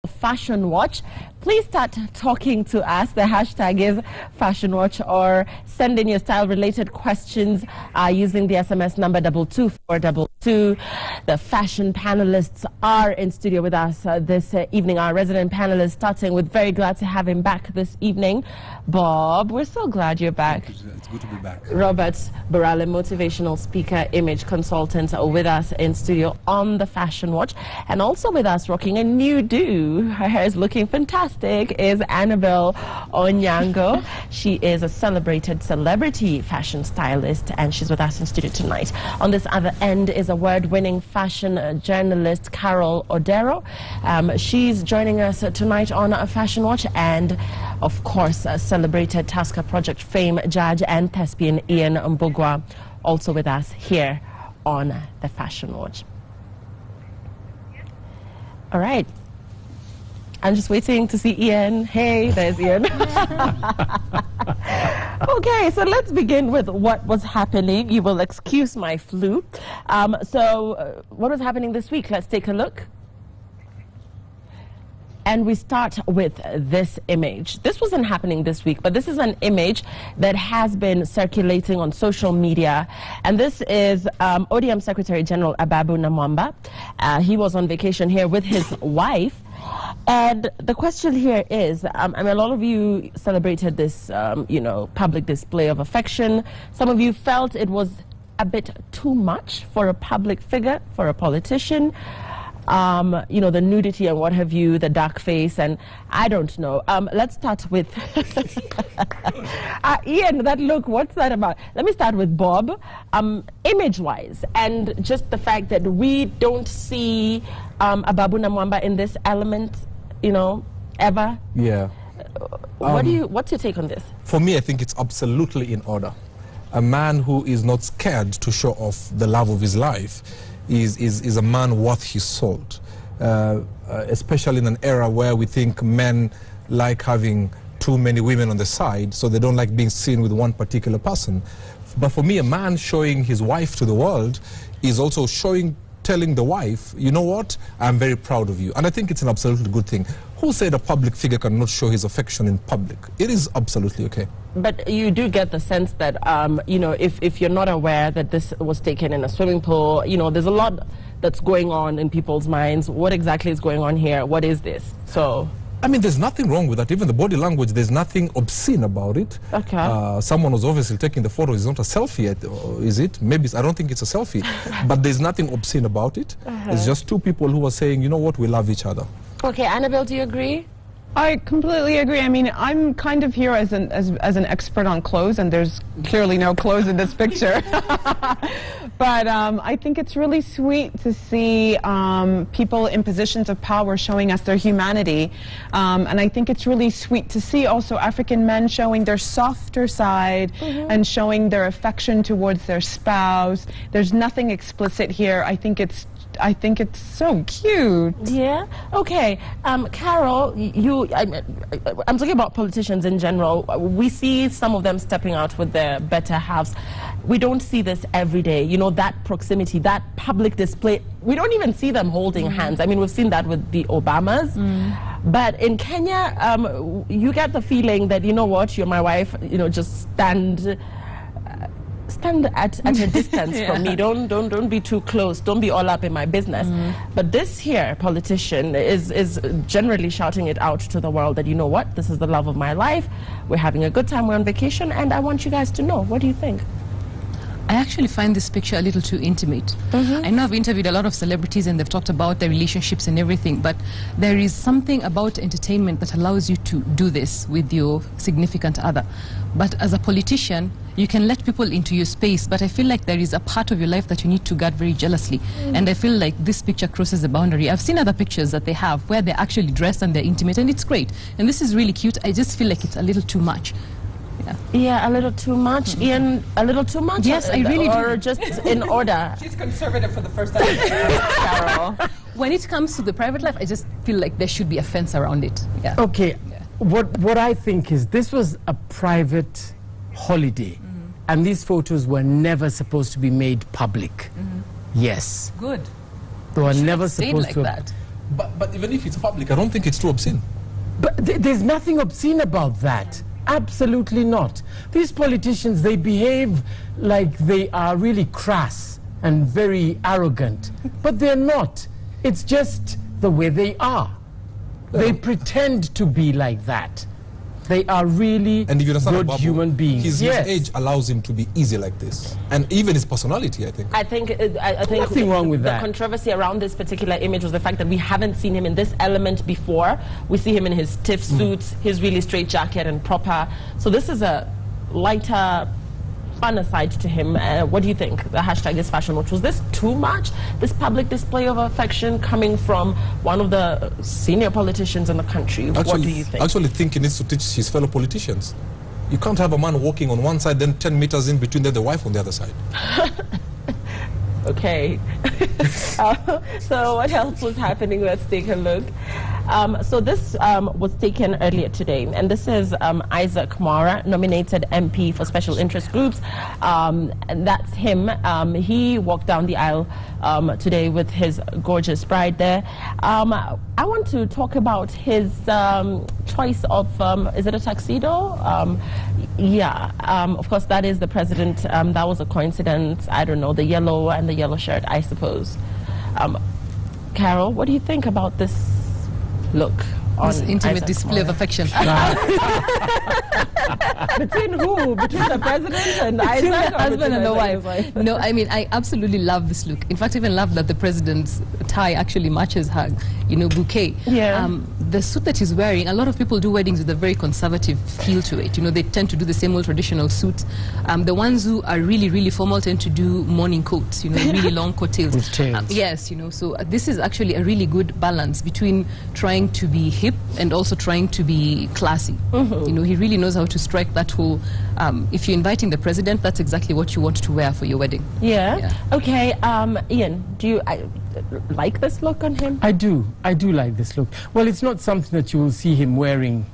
Fashion Watch. Please start talking to us. The hashtag is Fashion Watch, or send in your style-related questions using the SMS number 22422. The fashion panelists are in studio with us this evening. Our resident panelists, starting with, very glad to have him back this evening, Bob. We're so glad you're back. It's good to be back. Robert Burale, motivational speaker, image consultant, with us in studio on the Fashion Watch. And also with us, rocking a new do. Her hair is looking fantastic, is Annabelle Onyango. She is a celebrated celebrity fashion stylist, and she's with us in studio tonight. On this other end is award-winning fashion journalist Carol Odero. She's joining us tonight on a Fashion Watch, and of course, celebrated Tasker Project fame judge and thespian Ian Mbugua, also with us here on the Fashion Watch. All right. I'm just waiting to see Ian. Hey, there's Ian. Okay, so let's begin with what was happening. You will excuse my flu. What was happening this week? Let's take a look. And we start with this image. This wasn't happening this week, but this is an image that has been circulating on social media. And this is ODM Secretary General Ababu Namwamba. He was on vacation here with his wife. And the question here is, I mean, a lot of you celebrated this, public display of affection. Some of you felt it was a bit too much for a public figure, for a politician. The nudity and what have you, the dark face, and I don't know. Let's start with Ian, that look, what's that about? Let me start with Bob. Image-wise, and just the fact that we don't see Ababu Namwamba in this element, ever. Yeah. What's your take on this? For me, I think it's absolutely in order. A man who is not scared to show off the love of his life is a man worth his salt, especially in an era where we think men like having too many women on the side, so they don't like being seen with one particular person. But for me, a man showing his wife to the world is also telling the wife, you know what, I'm very proud of you. And I think it's an absolutely good thing. Who said a public figure cannot show his affection in public? It is absolutely okay. But you do get the sense that, if you're not aware that this was taken in a swimming pool, there's a lot that's going on in people's minds. What exactly is going on here? What is this? So, I mean, there's nothing wrong with that. Even the body language, there's nothing obscene about it. Okay. Someone was obviously taking the photo. It's not a selfie yet, is it? Maybe, I don't think it's a selfie. But there's nothing obscene about it. It's just two people who are saying, you know what, we love each other. Okay, Annabelle, do you agree? I completely agree. I mean, I'm kind of here as an expert on clothes, and there's clearly no clothes in this picture. But I think it's really sweet to see people in positions of power showing us their humanity. And I think it's really sweet to see also African men showing their softer side and showing their affection towards their spouse. There's nothing explicit here. I think it's so cute. Yeah. Okay. Carol, I'm talking about politicians in general. We see some of them stepping out with their better halves. We don't see this every day. That proximity, that public display. We don't even see them holding hands. I mean, we've seen that with the Obamas. But in Kenya, you get the feeling that, you know what, you're my wife, just stand at a distance from me. Don't be too close. Don't be all up in my business. But this here politician is generally shouting it out to the world that, you know what, this is the love of my life. We're having a good time. We're on vacation, and I want you guys to know. What do you think? I actually find this picture a little too intimate. I know I've interviewed a lot of celebrities and they've talked about their relationships and everything, but there is something about entertainment that allows you to do this with your significant other. But as a politician, you can let people into your space, but I feel like there is a part of your life that you need to guard very jealously. And I feel like this picture crosses the boundary. I've seen other pictures that they have where they're actually dressed and they're intimate, and it's great. And this is really cute. I just feel like it's a little too much. Yeah, a little too much. Ian, a little too much? Yes, I really do. Or just in order? She's conservative for the first time. Carol. When it comes to the private life, I just feel like there should be a fence around it. Yeah. Okay, what I think is this was a private holiday, and these photos were never supposed to be made public. Yes. Good. They were never supposed like to. That. But even if it's public, I don't think it's too obscene. But there's nothing obscene about that. Absolutely not. These politicians, they behave like they are really crass and very arrogant, but they're not. It's just the way they are. They pretend to be like that. They are really and if you understand good Babu, human beings. His age allows him to be easy like this, and even his personality, I think. I think Nothing wrong with the that. controversy around this particular image was the fact that we haven't seen him in this element before. We see him in his stiff suits, his really straight jacket and proper. So this is a lighter, funner side to him. What do you think? The hashtag is fashion watch. Was this too much? This public display of affection coming from one of the senior politicians in the country? What do you think? I actually think he needs to teach his fellow politicians. You can't have a man walking on one side, then 10 meters in between, then the wife on the other side. Okay. So what else was happening? Let's take a look. So this was taken earlier today, and this is Isaac Mara, nominated MP for Special Interest Groups. And that's him. He walked down the aisle today with his gorgeous bride there. I want to talk about his choice of, is it a tuxedo? Of course, that is the president. That was a coincidence. I don't know, the yellow and the yellow shirt, I suppose. Carol, what do you think about this look? This intimate Isaac display of Mara? affection. Between who? Between the president and Isaac? The or husband between and the Isaac wife. No, I mean, I absolutely love this look. In fact, I even love that the president's tie actually matches her, bouquet. Yeah. The suit that he's wearing, a lot of people do weddings with a very conservative feel to it. They tend to do the same old traditional suits. The ones who are really, really formal tend to do morning coats, really long coattails. With tails. Yes, so this is actually a really good balance between trying to be hip and also trying to be classy. He really knows how to strike that whole, if you're inviting the president, that's exactly what you want to wear for your wedding. Yeah. Okay, Ian, do you like this look on him? I do like this look. Well, it's not something that you will see him wearing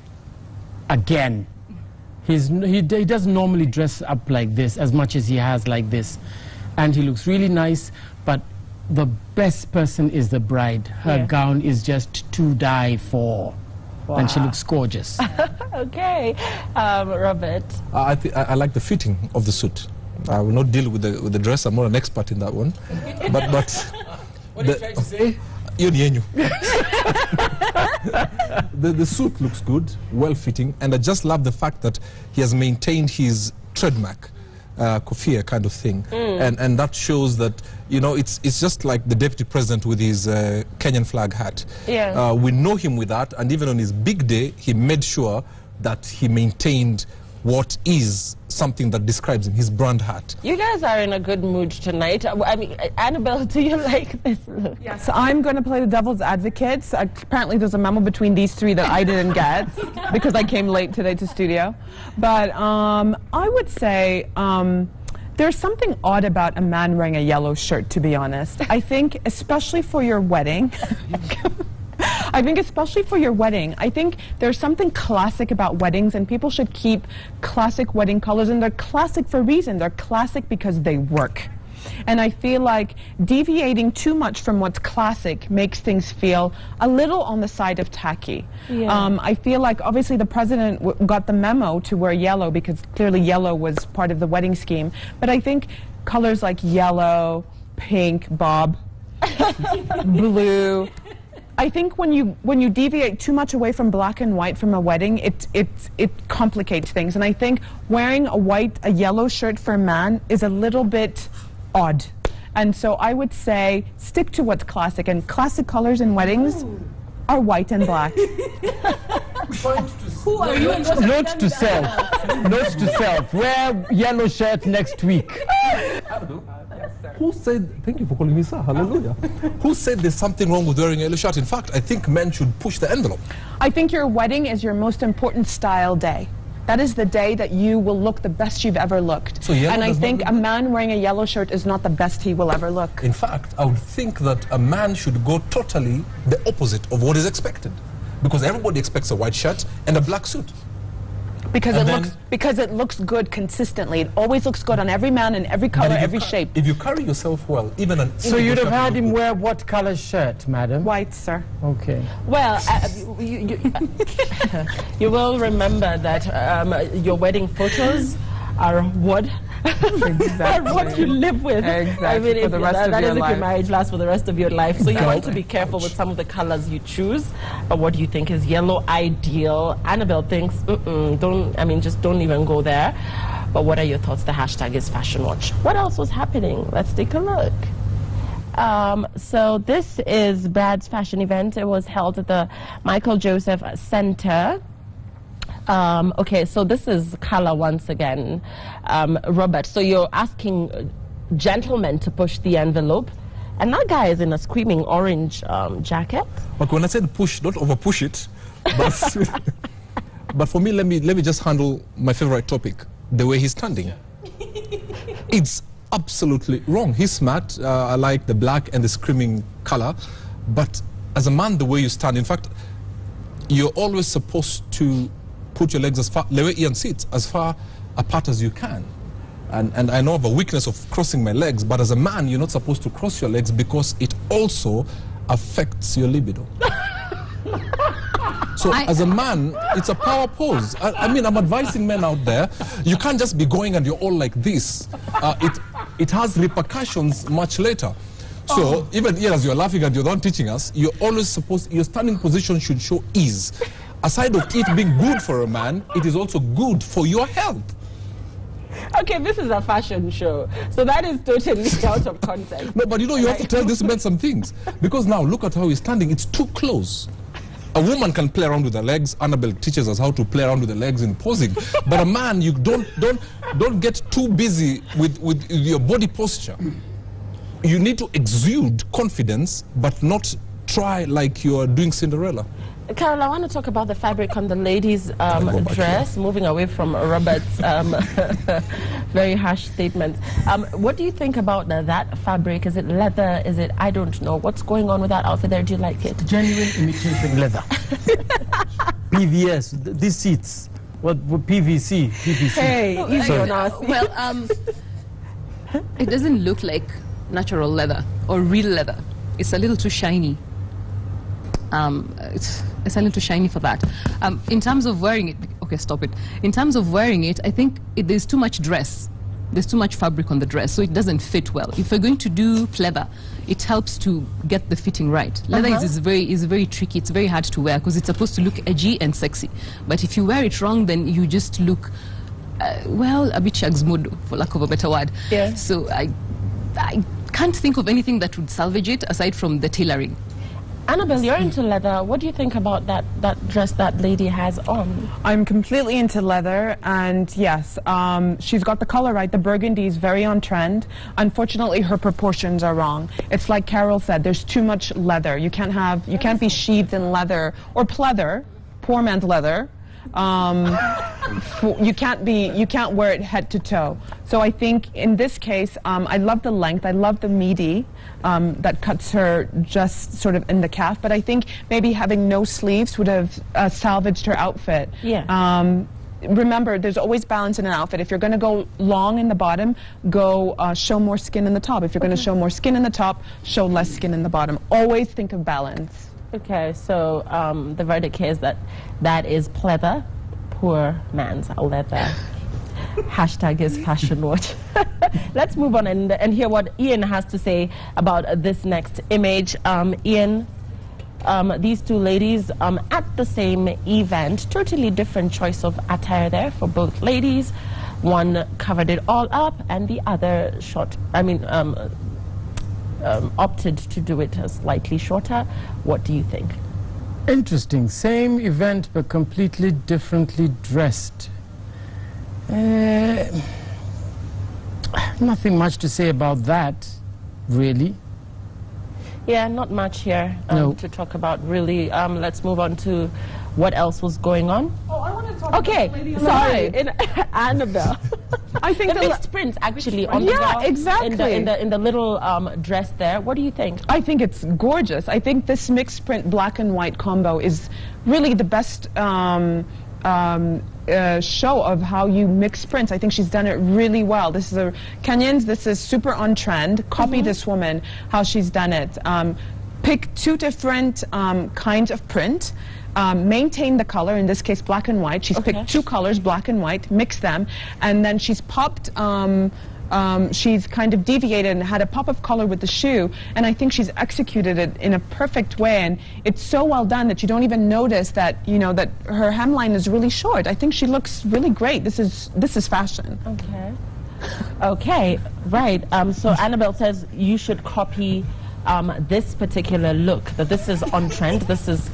again. He doesn't normally dress up like this as much as he has like this. And he looks really nice, but the best person is the bride. Her gown is just to die for. Wow. And she looks gorgeous. Okay. Robert? I like the fitting of the suit. I will not deal with the dress. I'm not an expert in that one. But what are you trying to say? The suit looks good, well-fitting, and I just love the fact that he has maintained his trademark, kofia kind of thing, and that shows that it's just like the deputy president with his Kenyan flag hat. Yeah. We know him with that, and even on his big day, he made sure that he maintained what is something that describes him, his brand hat. You guys are in a good mood tonight. I mean, Annabelle, do you like this look? Yes, I'm going to play the devil's advocate. So apparently there's a memo between these three that I didn't get because I came late today to studio. But I would say there's something odd about a man wearing a yellow shirt, to be honest. I think especially for your wedding... I think there's something classic about weddings, and people should keep classic wedding colors, and they're classic for a reason. They're classic because they work. And I feel like deviating too much from what's classic makes things feel a little on the side of tacky. Yeah. I feel like obviously the president got the memo to wear yellow because clearly yellow was part of the wedding scheme. But I think colors like yellow, pink, Bob, blue... I think when you deviate too much away from black and white from a wedding, it complicates things. And I think wearing a yellow shirt for a man is a little bit odd. And so I would say stick to what's classic. And classic colors in weddings are white and black. Who are you? Note to self. Note to self. Wear yellow shirt next week. Who said, thank you for calling me sir, hallelujah. Who said there's something wrong with wearing a yellow shirt? In fact, I think men should push the envelope. I think your wedding is your most important style day. That is the day that you will look the best you've ever looked. So yellow and I does think not a man wearing a yellow shirt is not the best he will ever look. In fact, I would think that a man should go totally the opposite of what is expected. Because everybody expects a white shirt and a black suit. Because And it then- looks good consistently. It always looks good on every man in every But color, if you every ca- shape. If you carry yourself well, even an So you'd have individual had shirt him will look wear what color shirt, madam? White, sir. Okay. Well, you will remember that your wedding photos are what are what you live with. Exactly, I mean, for if the rest of that your is if your life. marriage lasts for the rest of your life. So you want to Exactly. be careful with some of the colors you choose. But what do you think is yellow ideal? Annabelle thinks, just don't even go there. But what are your thoughts? The hashtag is Fashion Watch. What else was happening? Let's take a look. So this is Brad's fashion event. It was held at the Michael Joseph Center. Okay, so this is color once again. Robert, so you're asking gentlemen to push the envelope, and that guy is in a screaming orange jacket. But when I said push, don't over push it. But, but for me, let me just handle my favorite topic: the way he's standing. It's absolutely wrong. He's smart. I like the black and the screaming color, but as a man, the way you stand. In fact, you're always supposed to put your legs as far, the way Ian sits, as far apart as you can. And I know of a weakness of crossing my legs, but as a man, you're not supposed to cross your legs because it also affects your libido. So as a man, it's a power pose. I mean, I'm advising men out there, you can't just be going and you're all like this. It has repercussions much later. So even here, as you're laughing and you're not teaching us, you're always supposed, your standing position should show ease. Aside of it being good for a man, it is also good for your health. Okay, this is a fashion show, so that is totally out of context. No, but you know, you have to tell this man some things. Because now, look at how he's standing. It's too close. A woman can play around with her legs. Annabelle teaches us how to play around with the legs in posing. But a man, you don't get too busy with your body posture. You need to exude confidence, but not try like you're doing Cinderella. Carol, I want to talk about the fabric on the ladies' go back dress, moving away from Robert's very harsh statement. What do you think about that fabric? Is it leather? Is it, I don't know. What's going on with that outfit there? Do you like it? Genuine imitation leather. PVS, these seats. What PVC? PVC. Hey, easy on us. Well, it doesn't look like natural leather or real leather. It's a little too shiny. It's a little too shiny for that. In terms of wearing it, okay, stop it. In terms of wearing it, I think there's too much dress. There's too much fabric on the dress, so it doesn't fit well. If we're going to do leather, it helps to get the fitting right. Leather is very tricky. It's very hard to wear because it's supposed to look edgy and sexy. But if you wear it wrong, then you just look, a bit shagsmood, for lack of a better word. Yeah. So I can't think of anything that would salvage it aside from the tailoring. Annabelle, you're into leather. What do you think about that dress that lady has on? I'm completely into leather, and yes, she's got the color right. The burgundy is very on trend. Unfortunately, her proportions are wrong. It's like Carol said, there's too much leather. You can't be sheathed in leather or pleather, poor man's leather. You can't wear it head to toe. So I think in this case, I love the length. I love the midi that cuts her just sort of in the calf. But I think maybe having no sleeves would have salvaged her outfit. Yeah. Remember, there's always balance in an outfit. If you're going to go long in the bottom, go show more skin in the top. If you're going to show more skin in the top, show less skin in the bottom. Always think of balance. Okay, so the verdict here is that is pleather, poor man's leather. Hashtag is Fashion Watch. Let's move on and hear what Ian has to say about this next image. Ian, these two ladies at the same event, totally different choice of attire there for both ladies. One covered it all up and the other opted to do it slightly shorter. What do you think? Interesting. Same event, but completely differently dressed. Nothing much to say about that, really. Yeah, not much here No. to talk about, really. Let's move on to what else was going on. Oh, I want to talk Okay, sorry, Annabelle. I think The mixed prints actually on the Yeah, gown, exactly. in the little dress there. What do you think? I think it's gorgeous. I think this mixed print black and white combo is really the best show of how you mix prints. I think she's done it really well. This is Kenyans, this is super on trend. Copy this woman, how she's done it. Pick 2 different kinds of print. Maintain the color, in this case black and white. She's picked 2 colors, black and white, mixed them, and then she's popped, she's kind of deviated and had a pop of color with the shoe, and I think she's executed it in a perfect way, and it's so well done that you don't even notice that, you know, that her hemline is really short. I think she looks really great. This is fashion. Okay. Okay, right. So Annabelle says you should copy this particular look, that this is on trend. This is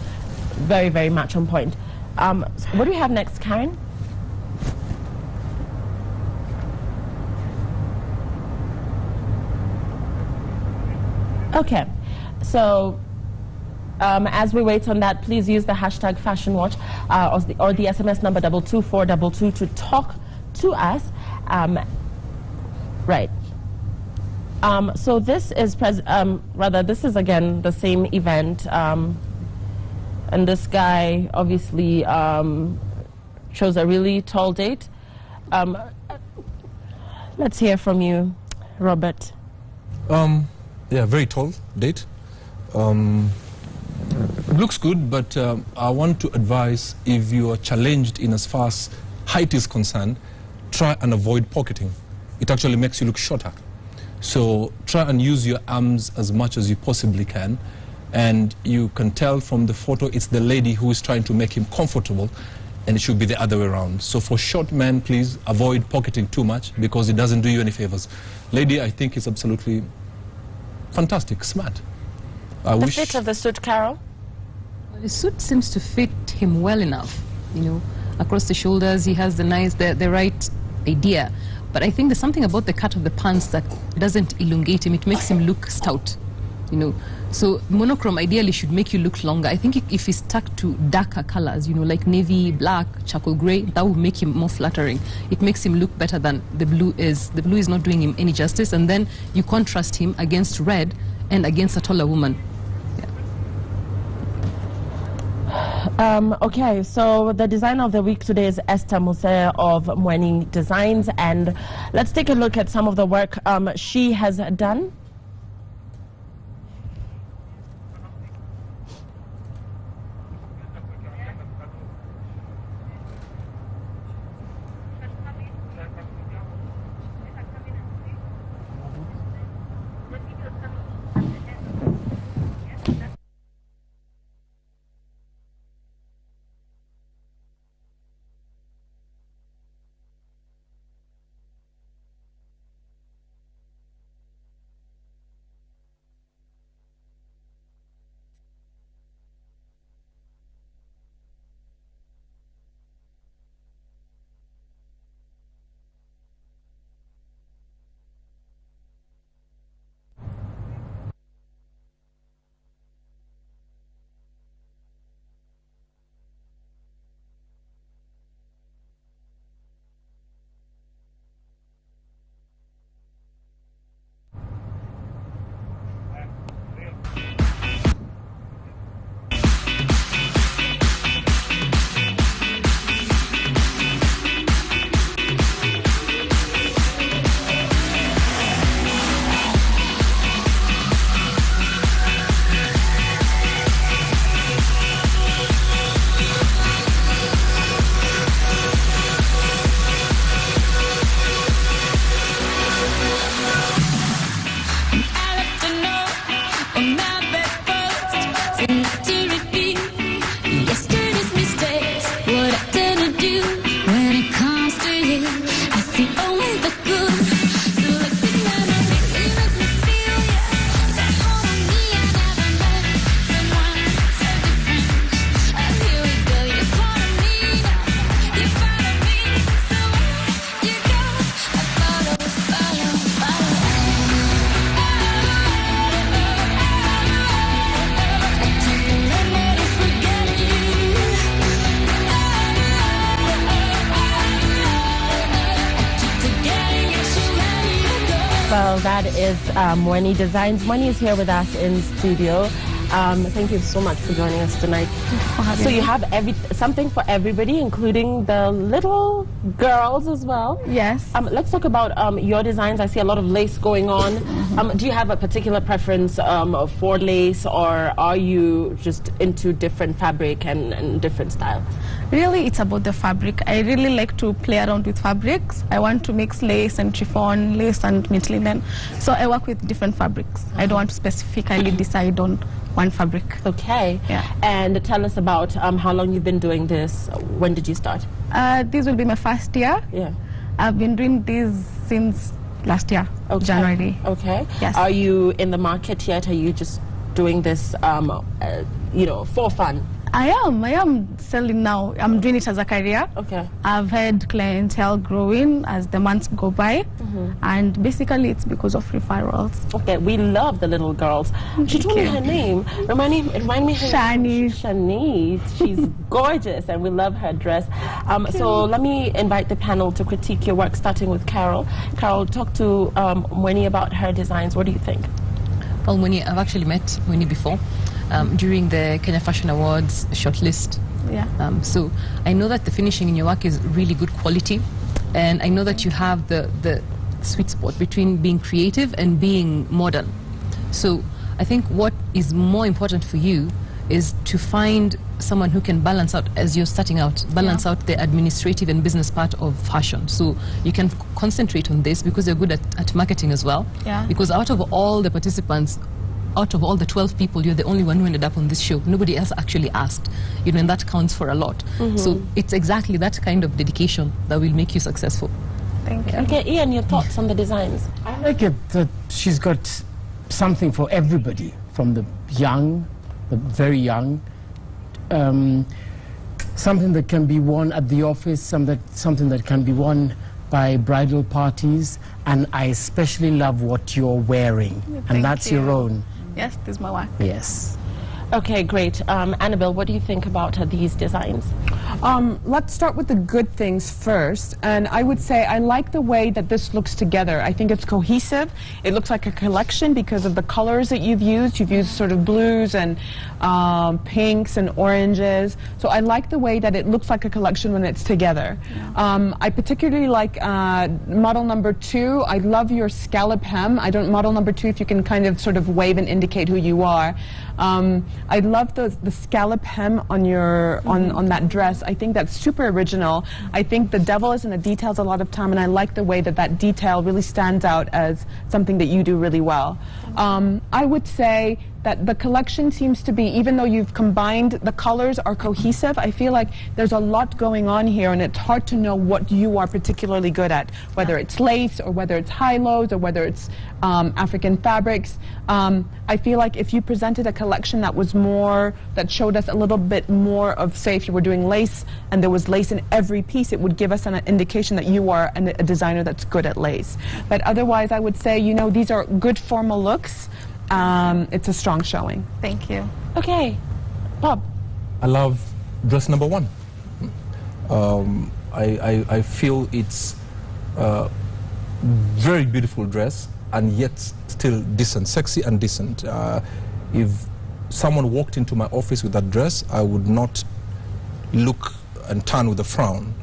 very, very much on point. What do we have next, Karen? Okay, so as we wait on that, please use the hashtag FashionWatch or the SMS number 22422 to talk to us. Right. So this is this is again the same event, and this guy obviously chose a really tall date. Let's hear from you, Robert. Yeah, very tall date. Looks good, but I want to advise, if you are challenged in as far as height is concerned, try and avoid pocketing. It actually makes you look shorter. So try and use your arms as much as you possibly can. And you can tell from the photo it's the lady who is trying to make him comfortable, and it should be the other way around. So for short men, please avoid pocketing too much, because it doesn't do you any favors. Lady, I think is absolutely fantastic, smart. The fit of the suit, Carol? Well, the suit seems to fit him well enough, you know, across the shoulders. He has the right idea. But I think there's something about the cut of the pants that doesn't elongate him. It makes him look stout, you know. So monochrome ideally should make you look longer. I think if he's stuck to darker colors, you know, like navy, black, charcoal gray, that would make him more flattering. It makes him look better than the blue is. The blue is not doing him any justice. And then you contrast him against red and against a taller woman. Okay, so the designer of the week today is Esther Muse of Mweni Designs, and let's take a look at some of the work she has done. Well, that is Mweni Designs. Mweni is here with us in studio. Thank you so much for joining us tonight. So you have something for everybody, including the little girls as well. Yes. Let's talk about your designs. I see a lot of lace going on. Do you have a particular preference for lace, or are you just into different fabric and different style? Really, it's about the fabric. I really like to play around with fabrics. I want to mix lace and chiffon, lace and mint linen. So I work with different fabrics. I don't want to specifically decide on one fabric. Okay. Yeah. And tell us about how long you've been doing this. When did you start? This will be my first year. Yeah. I've been doing this since last year, January. Okay. Yes. Are you in the market yet? Are you just doing this, for fun? I am selling now. I'm doing it as a career. Okay. I've had clientele growing as the months go by, and basically it's because of referrals. Okay, we love the little girls. She told me her name. Remind me her name. Shanice. Shanice. She's gorgeous, and we love her dress. So let me invite the panel to critique your work, starting with Carol. Carol, talk to Mweni about her designs. What do you think? Well, Mweni, I've actually met Mweni before. During the Kenya Fashion Awards shortlist. Yeah. So I know that the finishing in your work is really good quality, and I know that you have the sweet spot between being creative and being modern. So I think what is more important for you is to find someone who can balance out, as you're starting out, out the administrative and business part of fashion. So you can concentrate on this because you're good at marketing as well. Yeah. Because out of all the participants, out of all the 12 people, you're the only one who ended up on this show. Nobody else actually asked, and that counts for a lot. So it's exactly that kind of dedication that will make you successful. Thank you. Okay, Ian, your thoughts on the designs? I like it that she's got something for everybody, from the young, the very young, something that can be worn at the office, something that can be worn by bridal parties, and I especially love what you're wearing, and that's your own. Yes, this is my work. Yes. Okay, great. Annabelle, what do you think about these designs? Let's start with the good things first. And I would say I like the way that this looks together. I think it's cohesive. It looks like a collection because of the colors that you've used. You've used sort of blues and pinks and oranges. So I like the way that it looks like a collection when it's together. Yeah. I particularly like model number 2. I love your scallop hem. Model number 2, if you can kind of sort of wave and indicate who you are. I love the scallop hem on your on that dress. I think that's super original. I think the devil is in the details a lot of time, and I like the way that detail really stands out as something that you do really well. I would say that the collection seems to be, even though you've combined, the colors are cohesive, I feel like there's a lot going on here, and it's hard to know what you are particularly good at, whether it's lace or whether it's high-lows or whether it's African fabrics. I feel like if you presented a collection that was more, that showed us a little bit more of, say, if you were doing lace and there was lace in every piece, it would give us an indication that you are a designer that's good at lace. But otherwise, I would say, these are good formal looks. It's a strong showing. Thank you. Okay. Bob? I love dress number 1. I feel it's a very beautiful dress, and yet still decent, sexy and decent. If someone walked into my office with that dress, I would not look and turn with a frown.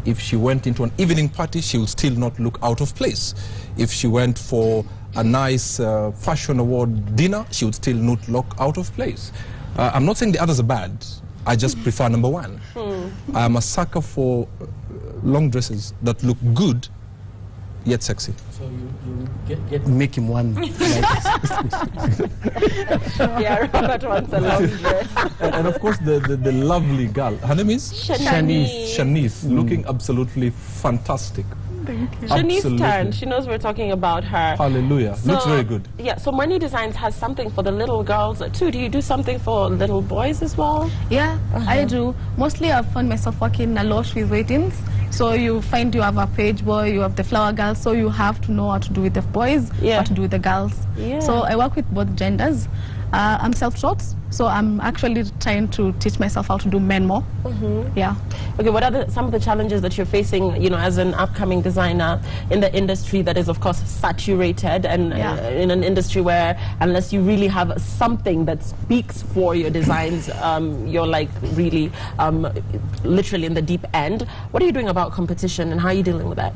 If she went into an evening party, she would still not look out of place. If she went for a nice fashion award dinner, she would still not look out of place. I'm not saying the others are bad. I just prefer number 1. I'm a sucker for long dresses that look good, yet sexy. So you make him one. Yeah, Robert wants a long dress. And of course, the lovely girl. Her name is? Shanice. Shanice, looking absolutely fantastic. Thank you. Shanice's turn. She knows we're talking about her. Hallelujah. So, looks very good. Yeah, so Mweni Designs has something for the little girls too. Do you do something for little boys as well? Yeah, I do. Mostly I've found myself working a lot with weddings. So you find you have a page boy, you have the flower girl, so you have to know what to do with the boys, what to do with the girls. Yeah. So I work with both genders. I'm self-taught, so I'm actually trying to teach myself how to do men more. Yeah. Okay, what are some of the challenges that you're facing, you know, as an upcoming designer in the industry that is, of course, saturated, and in an industry where unless you really have something that speaks for your designs, you're like really literally in the deep end. What are you doing about competition, and how are you dealing with that?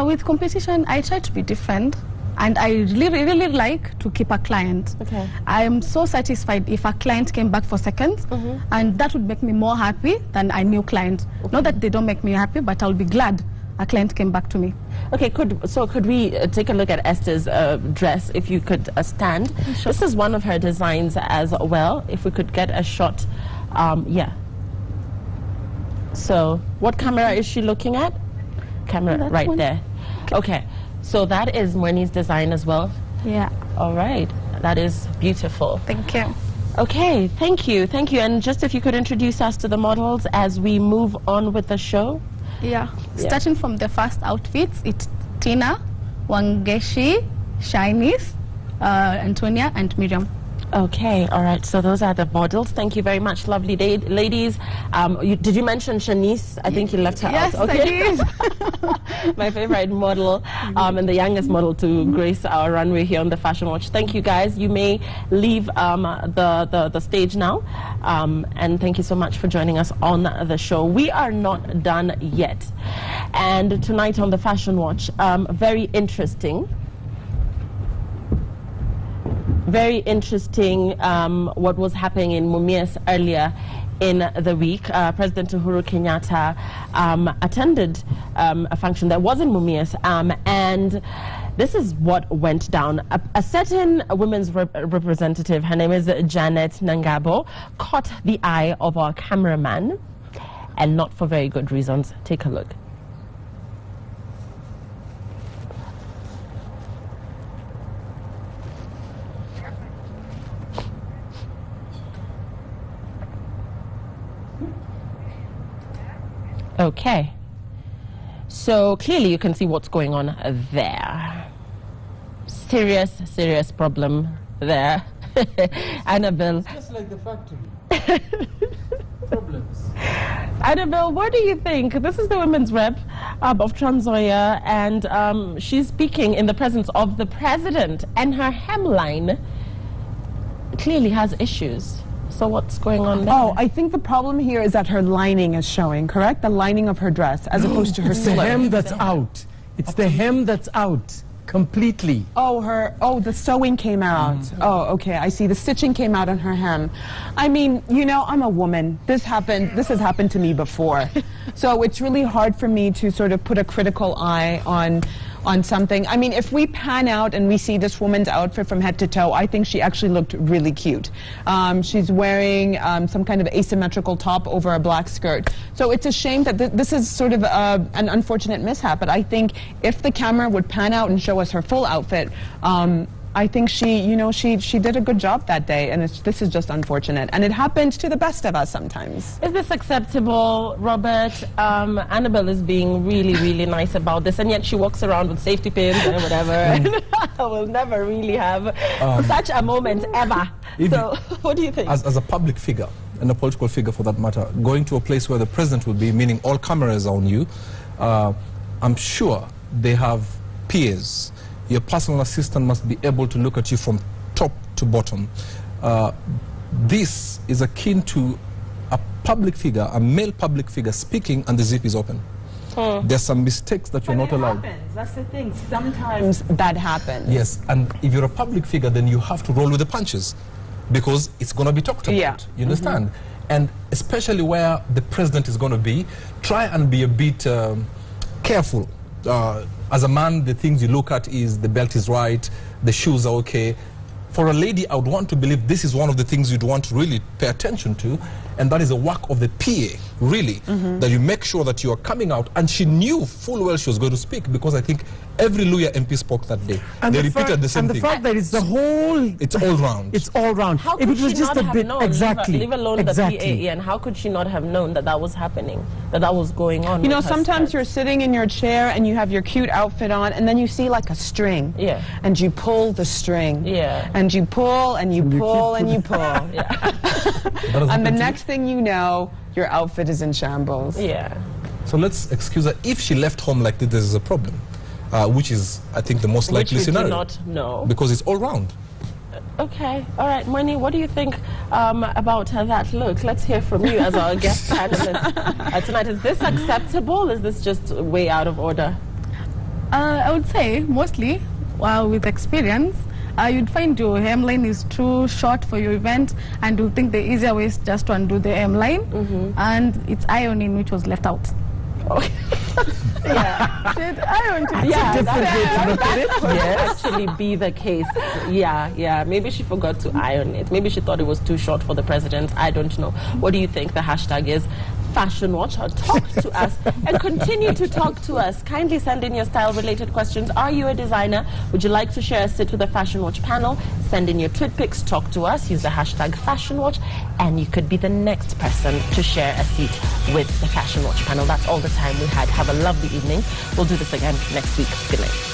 With competition, I try to be different. And I really like to keep a client. Okay. I am so satisfied if a client came back for seconds, and that would make me more happy than a new client. Not that they don't make me happy, but I'll be glad a client came back to me. Okay, could we take a look at Esther's dress, if you could stand? Sure. This is one of her designs as well, if we could get a shot. Yeah. So, what camera is she looking at? Camera That right one. there. Okay. So that is Moni's design as well. Yeah. All right. That is beautiful. Thank you. Okay, thank you. Thank you. And just if you could introduce us to the models as we move on with the show. Yeah. Starting from the first outfits, it's Tina, Wangeshi, Shinice, Antonia, and Miriam. Okay, all right. So those are the models. Thank you very much, lovely ladies. Did you mention Shanice? I think you left her Yes, out. Okay. I did. My favorite model and the youngest model to grace our runway here on the Fashion Watch. Thank you, guys. You may leave the stage now. And thank you so much for joining us on the show. We are not done yet. And tonight on the Fashion Watch, very interesting. Very interesting what was happening in Mumias earlier in the week. President Uhuru Kenyatta attended a function that was in Mumias, and this is what went down. A certain women's representative, her name is Janet Nangabo, caught the eye of our cameraman, and not for very good reasons. Take a look. Okay, so clearly you can see what's going on there. Serious problem there. Annabelle. It's just like the factory. Problems. Annabelle, what do you think? This is the women's rep of Trans Nzoia, and she's speaking in the presence of the president, and her hemline clearly has issues. So what's going on there? Oh, I think the problem here is that her lining is showing, correct? The lining of her dress, as opposed to her It's the slit. hem that's out. It's the hem that's out completely. Oh, the sewing came out. Oh, okay, I see. The stitching came out on her hem. I mean, you know, I'm a woman. This has happened to me before. So it's really hard for me to sort of put a critical eye on something. I mean, if we pan out and we see this woman's outfit from head to toe, I think she actually looked really cute. She's wearing some kind of asymmetrical top over a black skirt. So it's a shame that this is sort of an unfortunate mishap, but I think if the camera would pan out and show us her full outfit, I think she did a good job that day, and this is just unfortunate. And it happens to the best of us sometimes. Is this acceptable, Robert? Annabelle is being really nice about this, and yet she walks around with safety pins and whatever. And I will never really have such a moment ever. So, what do you think? As a public figure, and a political figure for that matter, going to a place where the president will be, meaning all cameras are on you, I'm sure they have peers. Your personal assistant must be able to look at you from top to bottom. This is akin to a public figure, a male public figure speaking, and the zip is open. There's some mistakes that you're not allowed. Happens. That's the thing. Sometimes that happens. Yes, and if you're a public figure, then you have to roll with the punches, because it's going to be talked about. Yeah. You understand? And especially where the president is going to be, try and be a bit careful. As a man, the things you look at is the belt is right, the shoes are okay. For a lady, I would want to believe this is one of the things you'd want to really pay attention to. And that is the work of the PA, really, that you make sure that you are coming out. And she knew full well she was going to speak, because I think every Luya MP spoke that day. And they repeated the same and thing. the fact that it's the whole... It's all round. It's all round. How If could it was she just not a have bit... known? Exactly. Leave alone the PA, and how could she not have known that that was happening, that was going on? You know, with her sometimes skirt? you're sitting in your chair and you have your cute outfit on, and then you see like a string. Yeah. And you pull the string. Yeah. And you pull and you pull and you pull. And the next thing you know, your outfit is in shambles. Yeah. So let's excuse her. If she left home like this, there's a problem, which is, I think, the most likely Which we scenario. do not know. Because it's all round. Okay, all right, Moni, what do you think about that look? Let's hear from you as our guest panelist tonight. Is this acceptable? Is this just way out of order? I would say mostly, with experience, you'd find your hemline is too short for your event, and you think the easier way is just to undo the hemline, and it's ironing which was left out. Okay. Yeah. Should iron to Yeah, that could Yes. actually be the case. Yeah. Maybe she forgot to iron it. Maybe she thought it was too short for the president. I don't know. What do you think the hashtag is? Fashion Watch. Talk to us and continue to talk to us. Kindly send in your style-related questions. Are you a designer? Would you like to share a sit with the Fashion Watch panel? Send in your tweet pics. Talk to us. Use the hashtag Fashion Watch, and you could be the next person to share a seat with the Fashion Watch panel. That's all the time we had. Have a lovely evening. We'll do this again next week. Good night.